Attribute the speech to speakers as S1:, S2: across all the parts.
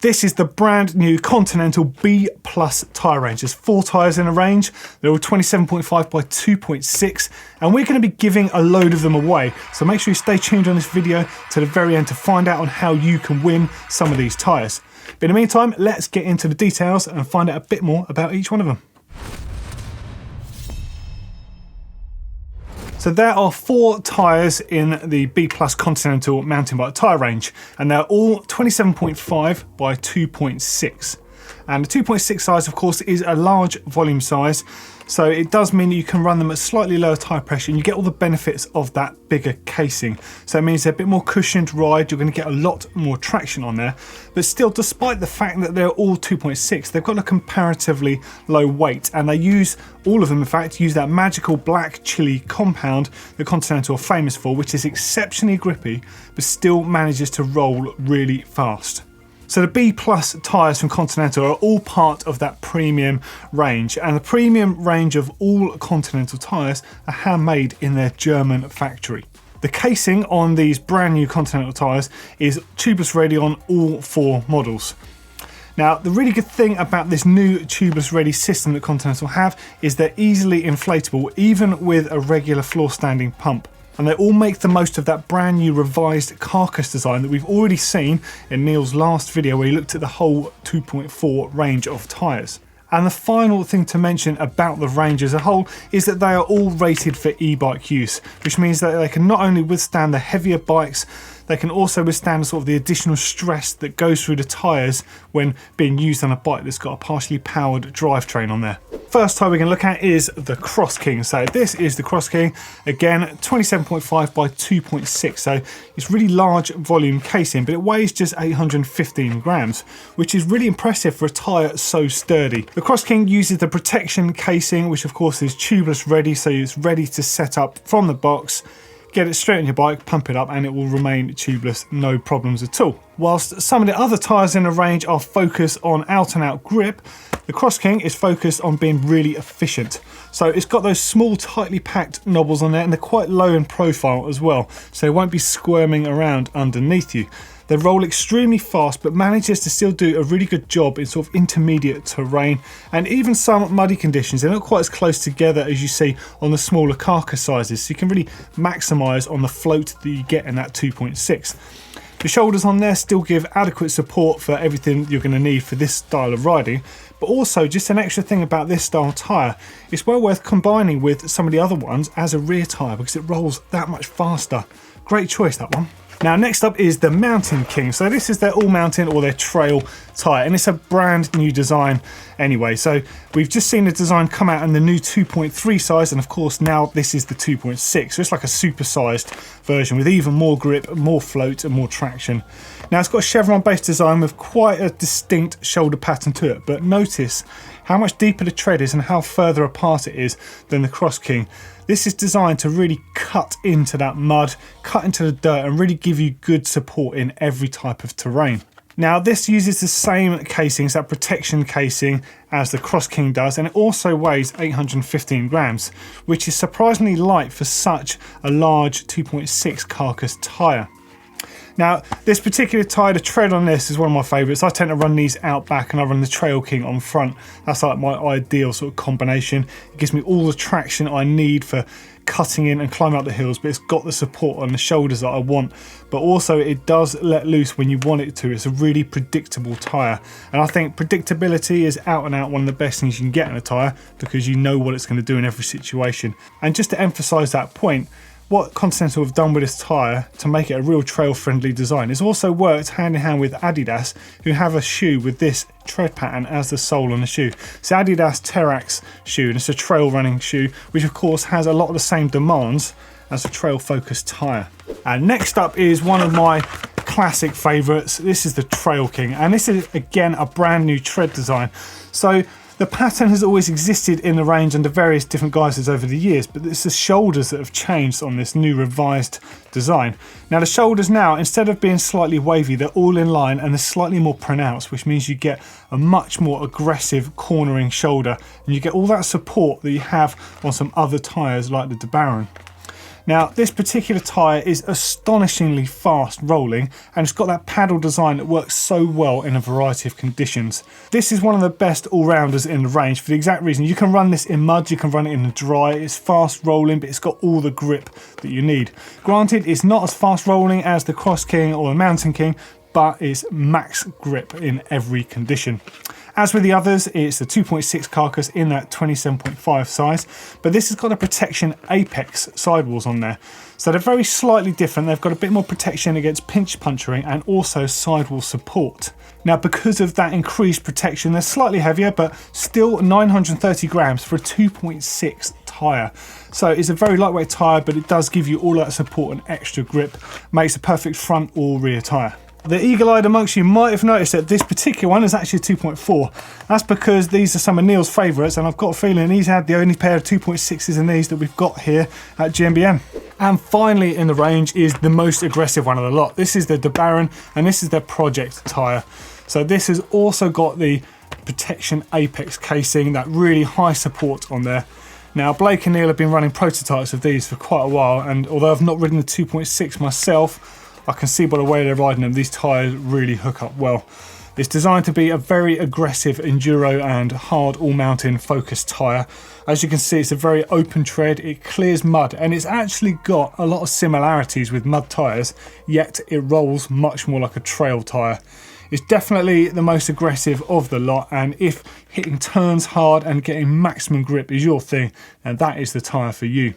S1: This is the brand new Continental B Plus tyre range. There's 4 tyres in a range. They're all 27.5 by 2.6, and we're going to be giving a load of them away. So make sure you stay tuned on this video to the very end to find out on how you can win some of these tyres. But in the meantime, let's get into the details and find out a bit more about each one of them. So there are 4 tyres in the B Plus Continental mountain bike tyre range, and they're all 27.5 by 2.6. And the 2.6 size, of course, is a large volume size, so it does mean that you can run them at slightly lower tyre pressure and you get all the benefits of that bigger casing. So it means they're a bit more cushioned ride, you're going to get a lot more traction on there. But still, despite the fact that they're all 2.6, they've got a comparatively low weight, and they use, all of them in fact, use that magical black chili compound that Continental are famous for, which is exceptionally grippy but still manages to roll really fast. So the B Plus tyres from Continental are all part of that premium range, and the premium range of all Continental tyres are handmade in their German factory. The casing on these brand new Continental tyres is tubeless ready on all 4 models. Now, the really good thing about this new tubeless ready system that Continental have is they're easily inflatable, even with a regular floor standing pump. And they all make the most of that brand new revised carcass design that we've already seen in Neil's last video where he looked at the whole 2.4 range of tyres. And the final thing to mention about the range as a whole is that they are all rated for e-bike use, which means that they can not only withstand the heavier bikes, they can also withstand sort of the additional stress that goes through the tyres when being used on a bike that's got a partially powered drivetrain on there. First tyre we're going to look at is the Cross King. So this is the Cross King, again 27.5 by 2.6, so it's really large volume casing, but it weighs just 815 grams, which is really impressive for a tyre so sturdy. The Cross King uses the protection casing, which of course is tubeless ready, so it's ready to set up from the box, get it straight on your bike, pump it up, and it will remain tubeless, no problems at all. Whilst some of the other tyres in the range are focused on out and out grip, the Cross King is focused on being really efficient. So it's got those small, tightly packed knobbles on there, and they're quite low in profile as well, so they won't be squirming around underneath you. They roll extremely fast, but manages to still do a really good job in sort of intermediate terrain and even some muddy conditions. They're not quite as close together as you see on the smaller carcass sizes, so you can really maximise on the float that you get in that 2.6. The shoulders on there still give adequate support for everything you're going to need for this style of riding, but also just an extra thing about this style tyre, it's well worth combining with some of the other ones as a rear tyre because it rolls that much faster. Great choice, that one. Now next up is the Mountain King. So this is their all mountain or their trail tyre, and it's a brand new design anyway. So we've just seen the design come out in the new 2.3 size, and of course now this is the 2.6, so it's like a supersized version with even more grip, more float and more traction. Now it's got a chevron based design with quite a distinct shoulder pattern to it, but notice how much deeper the tread is and how further apart it is than the Cross King. This is designed to really cut into that mud, cut into the dirt, and really give you good support in every type of terrain. Now this uses the same casing, that protection casing, as the Cross King does, and it also weighs 815 grams, which is surprisingly light for such a large 2.6 carcass tyre. Now, this particular tyre, the tread on this is one of my favourites. I tend to run these out back and I run the Trail King on front. That's like my ideal sort of combination. It gives me all the traction I need for cutting in and climbing up the hills, but it's got the support on the shoulders that I want. But also it does let loose when you want it to. It's a really predictable tyre. And I think predictability is out and out one of the best things you can get in a tyre because you know what it's going to do in every situation. And just to emphasise that point, what Continental have done with this tyre to make it a real trail-friendly design is also worked hand in hand with Adidas, who have a shoe with this tread pattern as the sole on the shoe. It's the Adidas Terax shoe, and it's a trail running shoe, which of course has a lot of the same demands as a trail-focused tyre. And next up is one of my classic favourites. This is the Trail King, and this is again a brand new tread design. So the pattern has always existed in the range under various different guises over the years, but it's the shoulders that have changed on this new revised design. Now the shoulders now, instead of being slightly wavy, they're all in line and they're slightly more pronounced, which means you get a much more aggressive cornering shoulder and you get all that support that you have on some other tyres like the De Baron. Now, this particular tyre is astonishingly fast rolling, and it's got that paddle design that works so well in a variety of conditions. This is one of the best all-rounders in the range for the exact reason. You can run this in mud, you can run it in the dry, it's fast rolling, but it's got all the grip that you need. Granted, it's not as fast rolling as the Cross King or the Mountain King, but it's max grip in every condition. As with the others, it's the 2.6 carcass in that 27.5 size, but this has got a protection apex sidewalls on there. So they're very slightly different. They've got a bit more protection against pinch puncturing and also sidewall support. Now, because of that increased protection, they're slightly heavier, but still 930 grams for a 2.6 tyre. So it's a very lightweight tyre, but it does give you all that support and extra grip. Makes a perfect front or rear tyre. The eagle-eyed amongst you might have noticed that this particular one is actually a 2.4. That's because these are some of Neil's favourites, and I've got a feeling he's had the only pair of 2.6s in these that we've got here at GMBN. And finally in the range is the most aggressive one of the lot. This is the DeBaron, and this is their project tyre. So this has also got the protection apex casing, that really high support on there. Now, Blake and Neil have been running prototypes of these for quite a while, and although I've not ridden the 2.6 myself, I can see by the way they're riding them, these tyres really hook up well. It's designed to be a very aggressive enduro and hard all-mountain focused tyre. As you can see, it's a very open tread, it clears mud, and it's actually got a lot of similarities with mud tyres, yet it rolls much more like a trail tyre. It's definitely the most aggressive of the lot, and if hitting turns hard and getting maximum grip is your thing, then that is the tyre for you.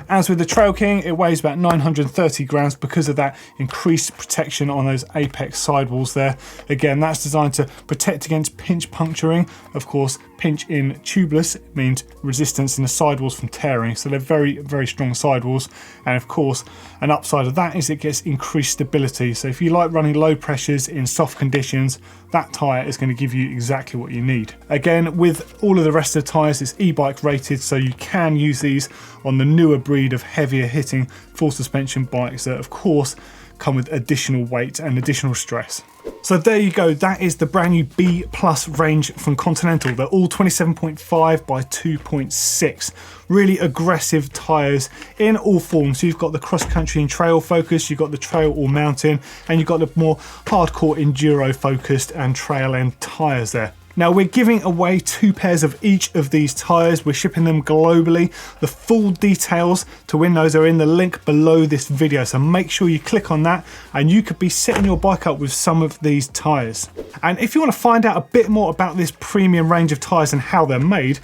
S1: As with the Trail King, it weighs about 930 grams because of that increased protection on those apex sidewalls there. Again, that's designed to protect against pinch puncturing. Of course, pinch in tubeless means resistance in the sidewalls from tearing. So they're very, very strong sidewalls. And of course, an upside of that is it gets increased stability. So if you like running low pressures in soft conditions, that tyre is going to give you exactly what you need. Again, with all of the rest of the tyres, it's e-bike rated, so you can use these on the newer breed of heavier hitting full suspension bikes that of course come with additional weight and additional stress. So there you go, that is the brand new B Plus range from Continental. They're all 27.5 by 2.6. Really aggressive tyres in all forms. So you've got the cross country and trail focus, you've got the trail or mountain, and you've got the more hardcore enduro focused and trail end tyres there. Now, we're giving away 2 pairs of each of these tyres. We're shipping them globally. The full details to win those are in the link below this video, so make sure you click on that and you could be setting your bike up with some of these tyres. And if you want to find out a bit more about this premium range of tyres and how they're made,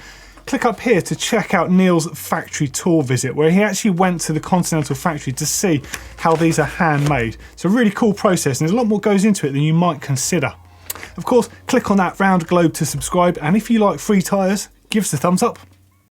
S1: click up here to check out Neil's factory tour visit, where he actually went to the Continental factory to see how these are handmade. It's a really cool process, and there's a lot more goes into it than you might consider. Of course, click on that round globe to subscribe, and if you like free tyres, give us a thumbs up.